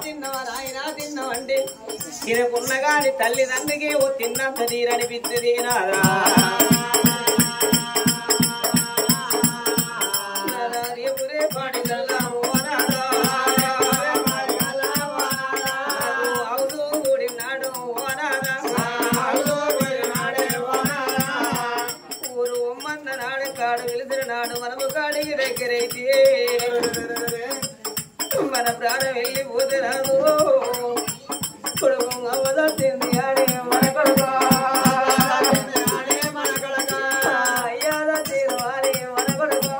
తిన్నవా నాయనా తిన్నవంటే తినకున్నగాని తల్లిదండ్రికి ఓ తిన్నంత తీరనిపిస్తుంది నాదా రేపురే పాడి గల్లాము అనాదా అవుతూ కూడినాడు అనాదా ఊరు ఉమ్మన్న నాడు కాడు వెలుతురు నాడు మనము కాడికి దగ్గరైతే మన ప్రాణం వెళ్ళిపోతే రాదు కొడుకు అవదొచ్చింది ఆడే మన కొడుకు అయ్యాద తీరువాలి మన కొడుకు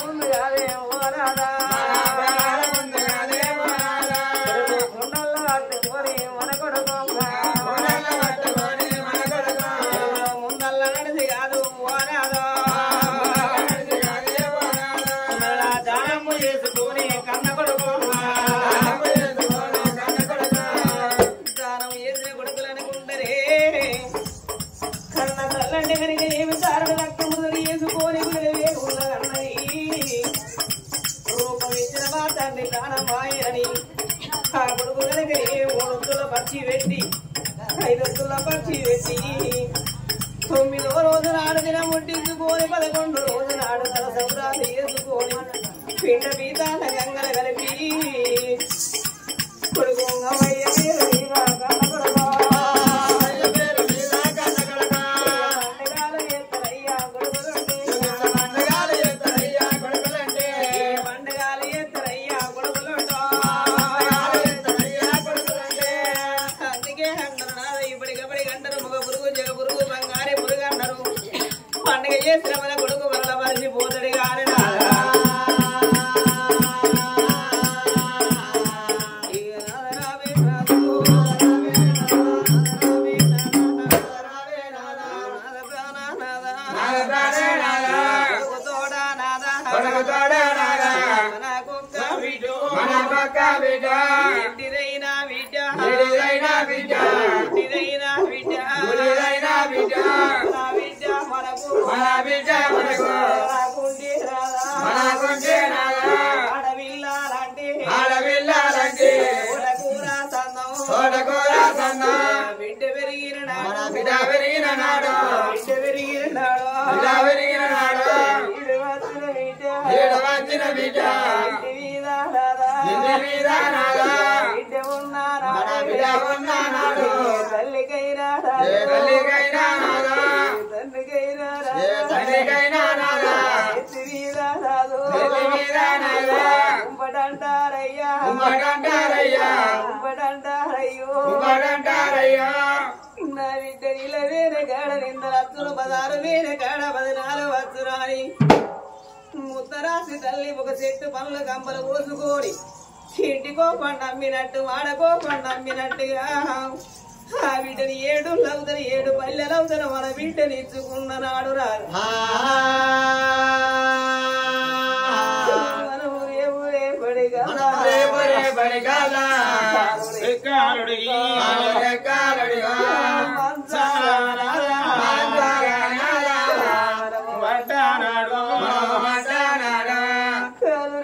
ముందు కాదే ఓనాదా ఉండల్లో పట్టుకొని మన కొడుకు ముందల్ల నడిచి కాదు ఓనాదా చేసుకుని కన్న కొడుకు దానం చేసిన కొడుకులు అనుకుంటారే కన్న తల్లంటే కనుక ఏమి కారణ రక్తములు చేసుకొని ఉన్నదన్నది రూపం ఇచ్చిన మా తండ్రి దానమాయని ఆ కొడుకు కనుక ఏ 3 పక్షి పెట్టి 5 పక్షి పెట్టి 9వ రోజు నాడు దినం ముట్టించుకొని 11 రోజు నాడు తన సంక్రాంతి చేసుకొని పిండ పీతాల గంగల కలిపి కొడుకు అమ్మయ్య పేరు నీవా కన్న కొడుకు పండగాలు ఎత్తరయ్యా కొడుకులంటే పండగాలు ఎత్తరయ్యా కొడుకులంటో అందుకే అంటారు నాద ఇప్పటికప్పటి గంటరు మగ పురుగు జగ పురుగు బంగారే పురుగు అంటారు పండుగ చేసిన మన కొడుకు వల్ల మరిచిపోతాడు కానీ నాదా బిడ్డ పెరిగిన నాడు వచ్చిన బిడ్డ ఉన్నాడు తల్లికైనా తండ్రికైనా ఉంపడంటారయ్యా నా బిడ్డ నీళ్ళ వేరే కాడ 2 లక్షలు 16 వేరే కాడ 14 వచ్చురాని ముత్తరాసి తల్లి ఒక చెట్టు పనుల కంపలు పోసుకొని ఇంటికో పండు అమ్మినట్టు వాడకో పండు అమ్మినట్టుగా ఆ బిడ్డని 7 లవుతారు 7 పల్లెలవుతారు మన బిడ్డని ఇచ్చుకున్న నాడు రాదు మనము రేపురే పడిగాల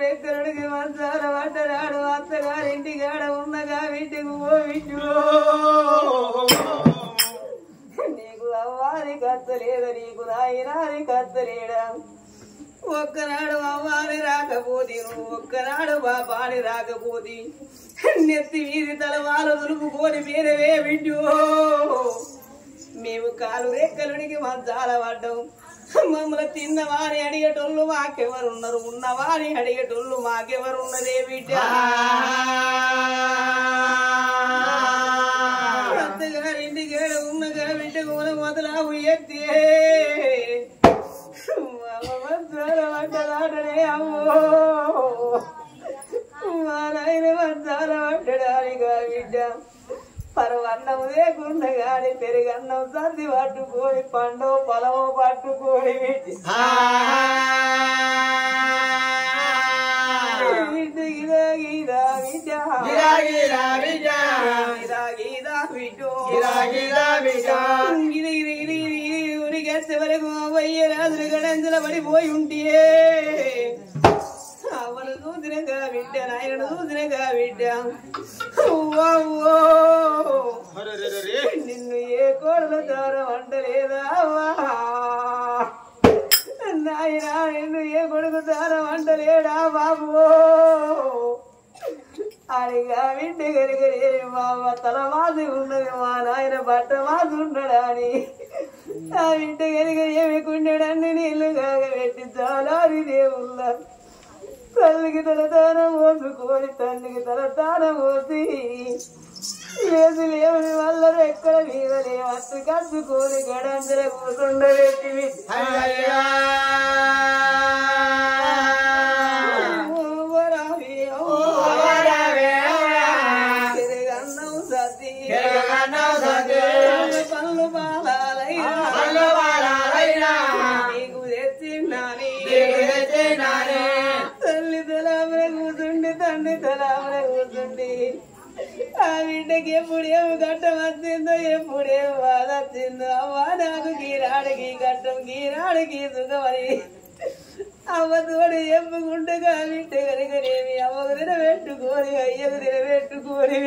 రెక్కడికి మంచాల పడ్డనాడు అత్తగారింటి కాడ ఉన్నగా వీటికి ఓ విట్టు నీకు అవ్వాలి కత్తలేదా నీకు నాయనాది కత్తలేడా ఒక్కనాడు అవ్వాలి రాకపోతే నువ్వు ఒక్కనాడు బాబాని రాకపోతే నెత్తి వీధి తలవాలు దులుపుకొని మీరవే విట్టు మేము కాలు రెక్కలుడికి మంచాల పడ్డాం మమ్మల్ని తిన్నవాని అడిగేటోళ్ళు మాకెవరున్నారు ఉన్నవాని అడిగేటోళ్ళు మాకెవరున్నదే బిడ్డ అత్తగారింటికి ఉన్నగా బిడ్డకు మనం మొదలావు ఎత్తే పడ్డదాటనే అమ్మో మా నాయన మంచాల పడ్డడానిగా బిడ్డ పరవన్నము లేకుండా గాని పెరుగన్నం సంది పట్టుకొని పండు పొలము పట్టుకొని ఉరికేస్తే వరకు 1000 రాజులు గడంజల పడిపోయి ఉంటే చూసినగా బిడ్డ నాయనను చూసినగా బిడ్డ నిన్ను ఏ కోడల దారం అంటలేదా నాయన నిన్ను ఏ కొడుకు దారం అంటలేడా బాబు అడిగా బిడ్డ కనుక బాబా తల మాది ఉన్నది మా నాయన బట్ట మాది ఉన్నాడా అని ఆ బిడ్డ కనుక ఏమి కుండెడన్ని నీళ్లు కాగబెట్టి చాలారి దేవుళ్ళ తల్లికి తల దానం పోసుకొని తండ్రికి తల దానం పోసి లేదు లేవుని వల్ల ఎక్కడ మీద లేవత్తు కట్టుకొని గడంజర కూతుండబెట్టి పనులు నీకు తెచ్చిన్నాని తల్లి తలామర కూర్చుండి తండ్రి తలామర కూర్చుండి ఆ బిడ్డకి ఎప్పుడేమో గట్టం వచ్చిందో ఎప్పుడేమో బాధ వచ్చిందో అవ్వ నాకు గీరాడికి గట్టం గీరాడికి సుఖమని అవ్వ తోడు చెప్పుకుంటగా బిడ్డ కనుకనేమి అవ్వకు తినబెట్టుకోని అయ్యకు తినబెట్టుకోని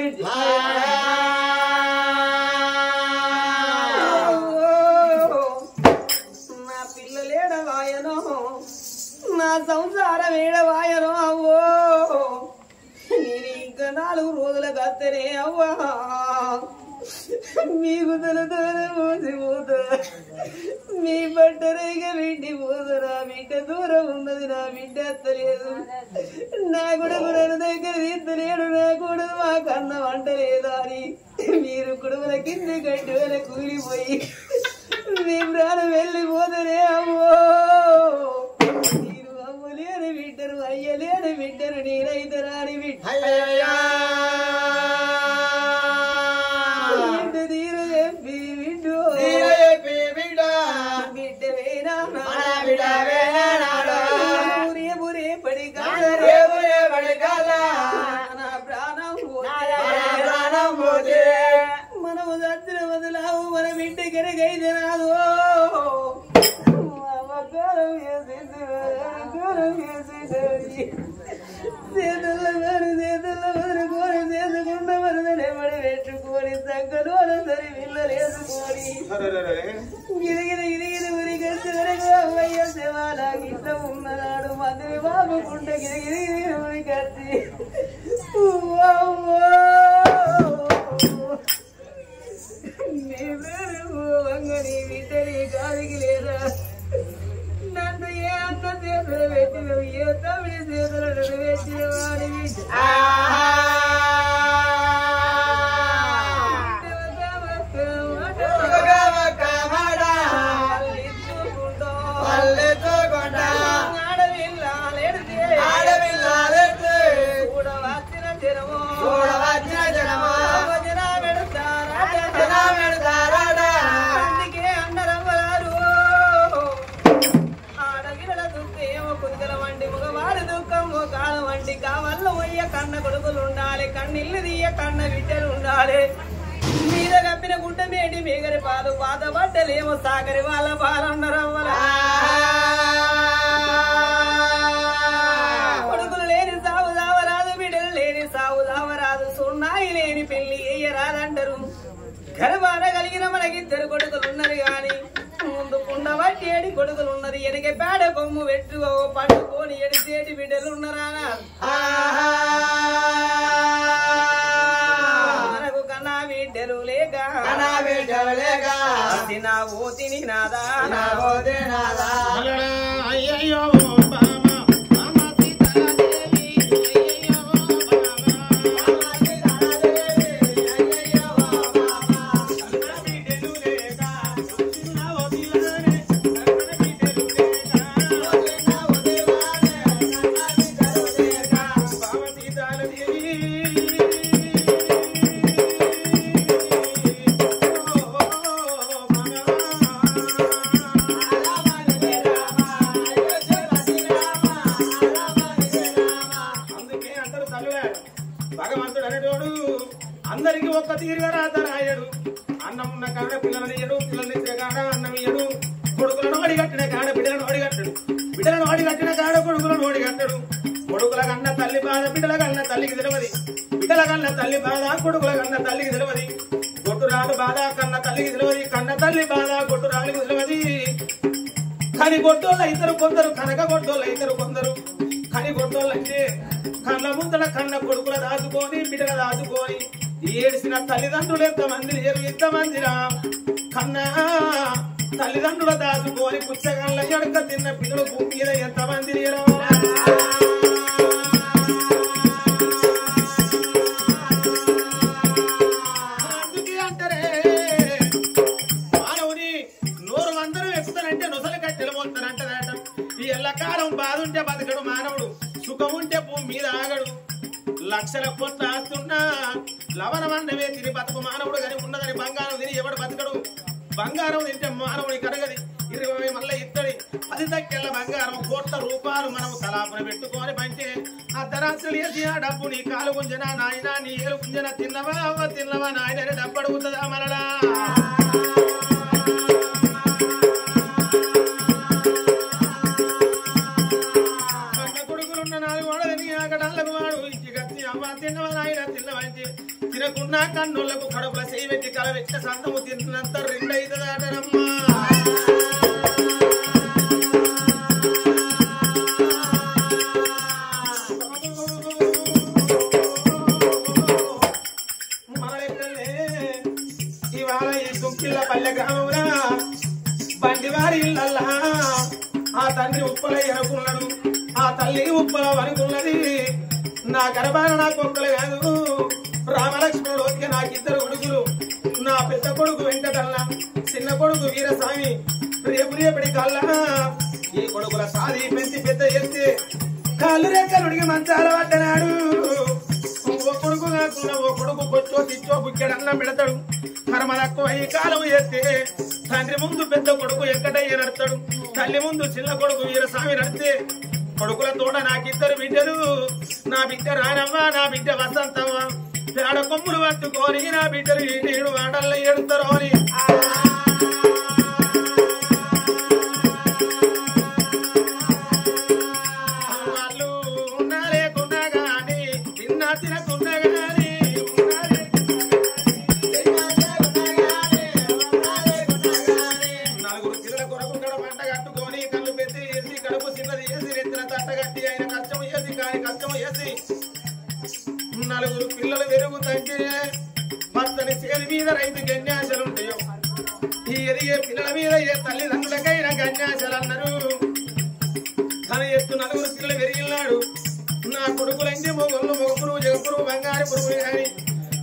నా పిల్లలేడవాయనో నా సంసారం ఏడవాయనో అవ్వో నేను ఇంకా 4 రోజుల కత్తనే అవ్వా మీకు తలతోనే మోసిపోతా మీ బట్టరేగా బిడ్డి పోదు నా బిడ్డ దూరం ఉన్నది నా బిడ్డ ఎత్తలేదు నా కొడుకు నన్ను దగ్గర తీస్తలేడు నా కొడుకు మా కన్న వంటలేదా అని మీరు కుడుముల కింద గడ్డి వల్ల కూలిపోయి మీ ప్రాణం వెళ్ళిపోతనే అమ్మో మీరు అమ్మలేని బిడ్డరు అయ్యలేని బిడ్డరు నేనైతే రాని బిడ్డ మనము దత్తుల వదలావు మన బిడ్డ కెరగైతే రాదు చేతుల్లో వదులుకొని చేసుకున్న వరదనే పడి పెట్టుకొని తగ్గలు సరి పిల్లలేసుకొని గిరిగిరి గిరిగిరి ఉరికొచ్చి వరకు అవ్వయ్య శివాలా గిట్ల ఉన్ననాడు మధ్య బాబుకుంటే గిరిగిరి గిరిగిరి ఉరికొచ్చి వంగని బిడ్డని గాలికి లేదా నన్ను ఏ అన్న చేతులు పెట్టినవు ఏ తమిళ చేతులు పెట్టిన వాడివి కన్న కొడుకులు ఉండాలి కన్నిల్లు తీయ కన్న బిడ్డలు ఉండాలి మీద కప్పిన గుడ్డ మేటి మేగరి పాలు పాత బట్టలేమో సాగరి వాళ్ళ పాలన్నరవ్వల కొడుకులు లేని సాగు దావరాదు బిడ్డలు లేని సాగు దావరాదు సున్నాయి లేని పెళ్లి ఎయ్యరాదంటారు గర్భాన కలిగిన మనకిద్దరు కొడుకులు ఉన్నారు గాని ముందు కుండ బట్టి ఏడి కొడుకులు ఉన్నారు ఎనక పేడ కొమ్ము పెట్టు పట్టుకొని ఎడిసేటి బిడ్డలు ఉన్నారా మనకు కన్నా బిడ్డలు లేక నా ఓతిని నాదా అయ్యయ్యో భగవంతుడు అనేటోడు అందరికి ఒక్క తీరుగా రాయడు. అన్నం ఉన్న కాడ పిల్లలని ఇయ్యడు, పిల్లల్ని ఇచ్చే కాడ అన్నం ఇయ్యడు. కొడుకులను ఓడిగట్టిన కాడ బిడ్డలను ఓడిగట్టడు, బిడ్డలను ఓడిగట్టిన కాడ కొడుకులను ఓడిగట్టడు. కొడుకుల కన్న తల్లి బాధ బిడ్డల కన్న తల్లికి తెలియదు బిడ్డల కన్న తల్లి బాధ కొడుకుల కన్న తల్లికి తెలియదు గొడ్డురాలు బాధ కన్న తల్లికి తెలియదు కన్న తల్లి బాధ గొడ్డురాలికి తెలియదు కని గొడ్డోళ్ళ ఇద్దరు కొందరు కనక గొడ్డోళ్ళ ఇద్దరు కొందరు కని గొడ్డోళ్ళంటే కళ్ళ ముందర కన్న కొడుకుల దాచుకొని బిడ్డల దాచుకొని ఏడిసిన తల్లిదండ్రులు ఎంతమంది లేరు ఎంతమందిరా కన్నా తల్లిదండ్రుల దాచుకొని పుచ్చగల్ల ఎడక తిన్న పిల్లలు భూమి మీద ఎంతమంది లేరు అందుకే అంటారే మానవుని నోరు అందరూ ఎక్కుతారంటే నొసలు కట్టెలు పోతారంటారట ఈ ఎల్లకాలం బాధ ఉంటే బతకడు మానవుడు సుఖం ఉంటే భూమి మీద ఆగడు లక్షల కోట్ల ఆస్తున్నా లవణమన్నవే తిని బతుకు మానవుడు కానీ ఉన్నదని బంగారం తిని ఎవడు బతకడు బంగారం తింటే మానవుడి కరగది 20 మళ్ళీ ఇత్తడి 10 దక్కెళ్ళ బంగారం కోట్ల రూపాయలు మనం తలాపన పెట్టుకొని పంటే ఆ తరాసులు వేసి ఆ డబ్బు నీ కాలు గుంజనా నాయన నీ ఏలు గుంజన తిన్నవా నాయన డబ్బు అడుగుతుందా మనలా తినకున్నా కన్నులకు కడుపుల చేయి పెట్టి కల పెట్టిన సంతము తిన్నంత రెండైదటమ్మా ఇవాళ ఈ దుక్కిళ్ళ పల్లె గ్రామంలో బండివారి ఇళ్ళల్లా ఆ తండ్రి ఉప్పలై అనుకున్నాడు ఆ తల్లి ఉప్పల అనుకున్నది నా గర్భాన నాకు ఒక్కలు కాదు రామలక్ష్మణుడు వచ్చే నాకిద్దరు కొడుకులు నా పెద్ద కొడుకు వెంకటల్ల చిన్న కొడుకు వీరస్వామి రేపటి కల్లా ఈ కొడుకుల సాది పెంచి పెద్ద చేస్తే కాళ్ళు రెక్కలుడికి మంచాల పడ్డనాడు ఓ కొడుకు కాకుండా ఓ కొడుకు కొచ్చో తిచ్చో బుక్కెడన్నా పెడతాడు కర్మలక్కువ ఈ కాలం చేస్తే తండ్రి ముందు పెద్ద కొడుకు వెంకటయ్య నడతాడు తల్లి ముందు చిన్న కొడుకు వీరస్వామి నడితే కొడుకుల తోట నాకిద్దరు బిడ్డలు నా బిడ్డ రానవ్వ నా బిడ్డ వసంతవ్వ పేడ కొమ్ములు పట్టుకొని నా బిడ్డలు ఈడు ఆడల్లో ఏడుతారు అని వాళ్ళు ఉన్నా లేకున్నా గాని తిన్నా తినకున్నా గాని నలుగురు పిల్లల కొరకు కడ పంట కట్టుకొని కళ్ళు పెట్టి వేసి కడుపు చిన్నది వేసి రెత్తిన తట్టగట్టి ఆయన కష్టం వేసి కాని కష్టం వేసి నలుగురు పిల్లలు పెరుగుతంటే భర్తని చేతి మీద రైతు గన్యాసలుంటాయో ఈ ఎదిగే పిల్లల మీద ఏ తల్లిదండ్రులకైనా గన్యాసలు అన్నారు తన ఎత్తు నలుగురు పిల్లలు పెరిగినాడు నా కొడుకులంటే మొగలు మొగపురు జగపురు బంగారు పురుగు అని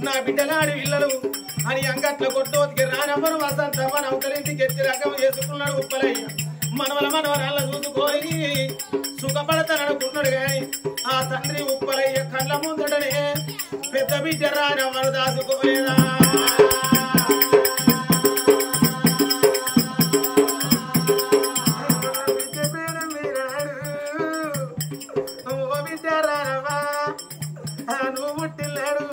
నా బిడ్డలాడి పిల్లలు అని అంగట్ల కొట్టోతికి రానమ్మను వసంతమ్మను అవతలింటికి ఎత్తి రకం చేసుకున్నాడు ఉప్పలయ్య మనవరాళ్ళ చూసుకొని సుఖపడతాననుకున్నాడు గాని ఆ తండ్రి ఉప్పలయ్య కళ్ళ ముందటనే పెద్ద బిడ్డ రానమ్మను దాచుకోలేదా బిడ్డ రానమ్మా నువ్వు పుట్టిల్లాడు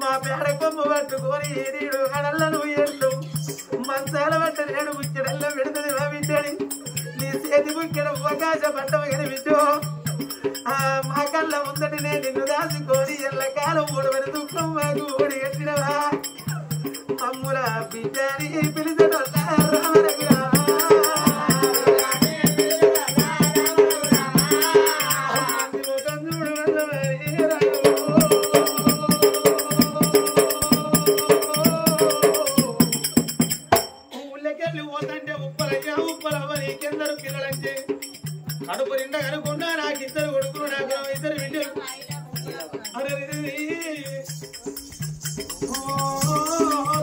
మా పేడ కొమ్మ పట్టుకొని ఏడు కడల్లో నువ్వు ఏడు మంచాల పట్ట నేడు బుక్కెడల్లో పెడుతుంది మా బిడ్డని నీ చేతి బుక్కెడ అవకాశ పట్టవు కానీ బిడ్డో మా కళ్ళ ముందటి నేను నిన్ను దాచుకొని ఎల్లకాలం మూడవని దుఃఖం మాకు ఓడి కట్టినవా అమ్ముల బిడ్డని పిలిచడం నీకెందరు పిల్లలంటే కడుపు నిండా కనుకున్నా నాకిద్దరు కొడుకులు నాకు ఇద్దరు బిడ్డలు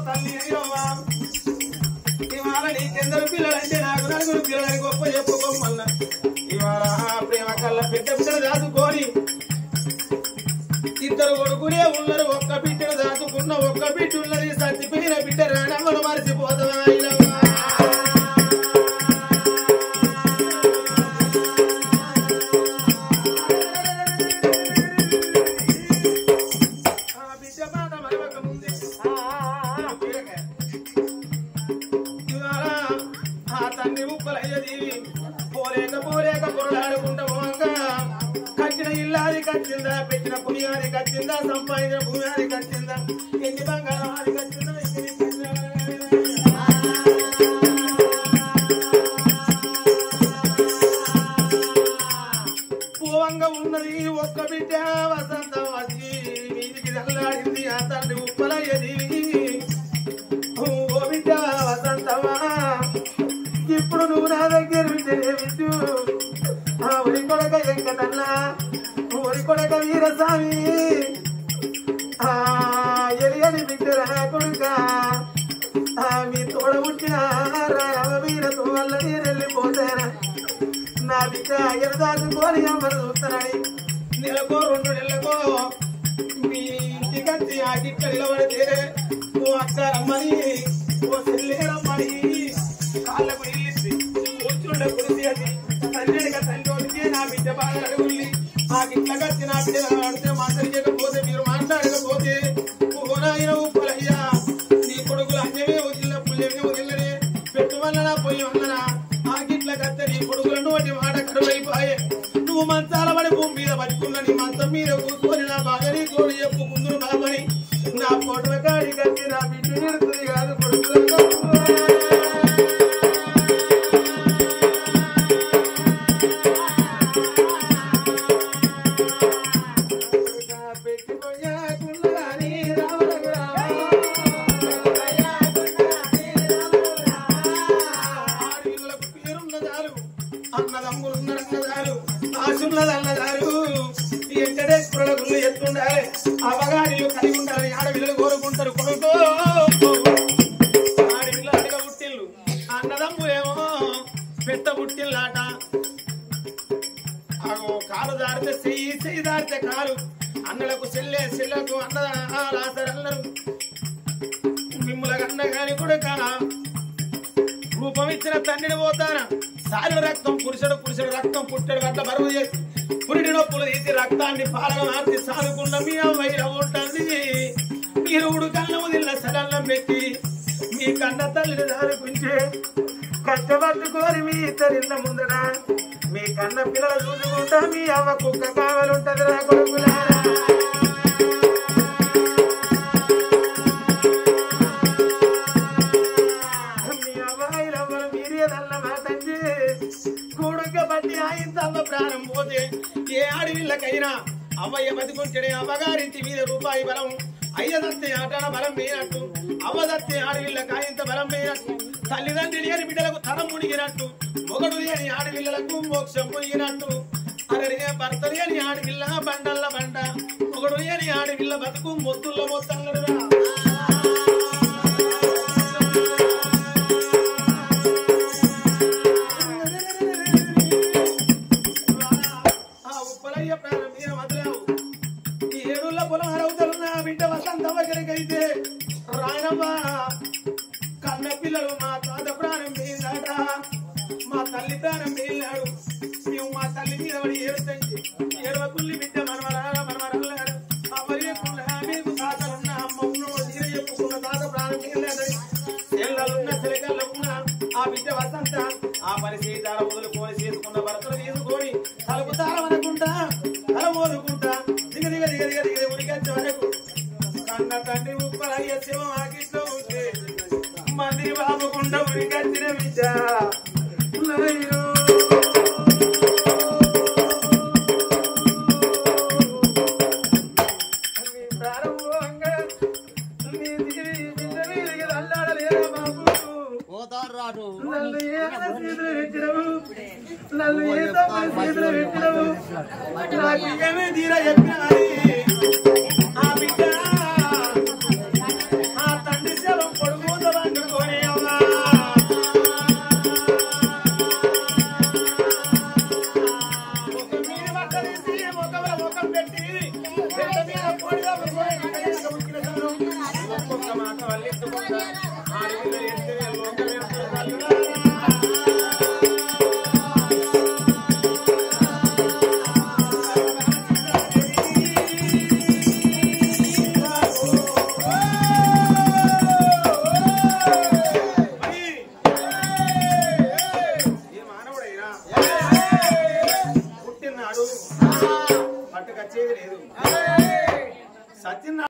తల్లి ఇవాళ నీకెందరు పిల్లలంటే నాకు నలుగురు పిల్లలని గొప్ప చెప్పుకోమన్నా ఇవాళ ప్రేమ కల్లా పెద్ద బిడ్డలు దాచుకొని ఇద్దరు కొడుకునే ఉన్నారు ఒక్క బిడ్డను దాచుకున్న ఒక్క బిడ్డ ఉన్నది సత్తిపోయిన బిడ్డ రానమ్మను మరిచిపోతావా వచ్చిందా పెట్టిన పుణ్యానికి వచ్చిందా సంపాదించిన భూమికి వచ్చిందా ఎన్ని బంగారం అది వచ్చిందా పూవంగా ఉన్నది ఒక్క బిడ్డ వసంతం వచ్చి వీధికి తెల్లాడింది ఆ తండ్రి ఉప్పలయ్యది ఓ బిడ్డ వసంతమా ఇప్పుడు నువ్వు నా దగ్గర విద్యు ఆ ఒరి కొడక వెంకటన్న ఒరి కొడక వీరస్వామి ఆ ఎలియని బిడ్డరా కొడుక మీ తోడ పుట్టిన రామ వీరతో వల్ల నేను వెళ్ళిపోతారా నా బిడ్డ ఎరదాచుకొని అమ్మను చూస్తానని నెలకో 2 నెలలకో మీ ఇంటికచ్చి ఆ గిట్ట నిలబడితే ఓ అక్క రమ్మని ఓ చెల్లె రమ్మని కాళ్ళకు ఇల్లింది కూర్చుండ కురిసి అది తండ్రిగా తండ్రి వస్తే నా బిడ్డ బాగా అడుగుల్ని ఆ గిట్ల కచ్చి నా బిడ్డ అడిగితే మాట్లాడకపోతే మీరు మాట్లాడకపోతే ఓనాయన ఉప్పలయ్యా నీ కొడుకులు అన్యమే వదిలిన పుణ్యమే వదిలనే పెట్టువల్లనా పొయ్యి వల్లనా ఆ గిట్ల కత్తే నీ కొడుకులను వాటి మాట కరువైపోయే నువ్వు మంచాల పడి భూమి మీద పట్టుకున్న నీ మంచం మీద కూర్చొని నా బాగని తోడు చెప్పు ముందు బాబని నా ఫోటో కాడి కట్టి నా బిడ్డ నిడుతుంది కాదు కొడుకులు ఎత్తుండాలి అవగాడిలు కలిగి ఉండాలి ఆడపిల్లలు కోరుకుంటారు కొడుకో ఆడపిల్లలు అడిగ పుట్టిల్లు అన్నదమ్ము ఏమో పెద్ద పుట్టిల్లాట కాలు దారితే చెయ్యి దారితే కాలు అన్నలకు చెల్లకు అన్నదాసరన్నారు మిమ్మల కన్న కాని కూడా రూపం ఇచ్చిన తండ్రిని పోతానా సారుడు రక్తం పురుషుడు రక్తం పుట్టడు అట్లా బరువు చేసి పురిటి నొప్పులు తీసి రక్తాన్ని పాలన మార్చి సాదుకున్న మీ అమ్మాయి ఉంటుంది మీరు ఉడుకన్నం వదిలిన సడన్నం పెట్టి మీ కన్న తల్లిని దారుకుంటే కష్టపట్టుకోని మీ ఇద్దరిన్న ముందర మీ కన్న పిల్లలు చూసుకుంటా మీ అవ్వ కుక్క కావాలంటది రా కొడుకులారా మీ అమ్మాయిలవ్వరు మీరేదన్న మాటండి కొడుక బట్టి ఆయన అవ్వ ప్రాణం పోతే ఏ ఆడవిళ్ళకైనా అవ్వయ్య బతికుంటే అవ్వగారింటి మీద రూపాయి బలం అయ్యదత్తే ఆటన బలం వేయనట్టు అవ్వదత్తే ఆడవిళ్ళకి ఆయంత బలం వేయనట్టు తల్లిదండ్రి లేని బిడ్డలకు తరం మునిగినట్టు మొగడు లేని ఆడవిళ్ళలకు మోక్షం మునిగినట్టు అరే భర్త లేని ఆడవిల్ల బండల్ల బండ మొగడు లేని ఆడవిల్ల బతుకు మొత్తుల్లో మొత్తల్లడురా బిడ్డ వసంతమ్మ దగ్గరికైతే రాయనమ్మ కన్న పిల్లలు మా తాత ప్రాణం పోయిందాట మా తల్లి ప్రాణం పోయినాడు మేము మా తల్లి మీద పడి ఏడవ కుల్లి బిడ్డ మనమరాడు అమ్మలేకుండా మీకు తాతలున్న అమ్మ ఉన్న తీర చెప్పుకున్న తాత ప్రాణం పోయిందాడని చెల్లలున్న చిలకల్లో ఉన్న ఆ బిడ్డ వసంత ఆ పరిస్థితి వదులుకొని చేసుకున్న భర్తలు తీసుకొని తలుపుతారం అనుకుంటా తల మోదుకుంటా దిగ దిగ దిగ దిగ దిగ ఉడికొచ్చే వరకు కన్న తండ్రి ఉప్పలయ్య శివం ఆకిట్లో ఉంటే మందిరి బాబుకుండా ఉరికొచ్చిన విద్య ప్రారంభంగా అల్లాడలేరా బాబు నన్ను ఏ చేతులు పెట్టినవు నన్ను ఏ తప్పు చేతులు పెట్టినవు నాకు ఏమే తీరా చెప్పినాయి ఆ బిడ్డ ఆ తండ్రి శవం పొడుగుత వండుకొని అవ్వా ముఖం మీద బట్ట తీసి ముఖం పెట్టి పెద్ద మీద పొడిగా ఉక్కిన ఒక్కొక్క మాట వల్లించుకుంటా ఆడపిల్ల ఎత్తే లోకం పట్టుకొచ్చేది లేదు సత్యనారాయణ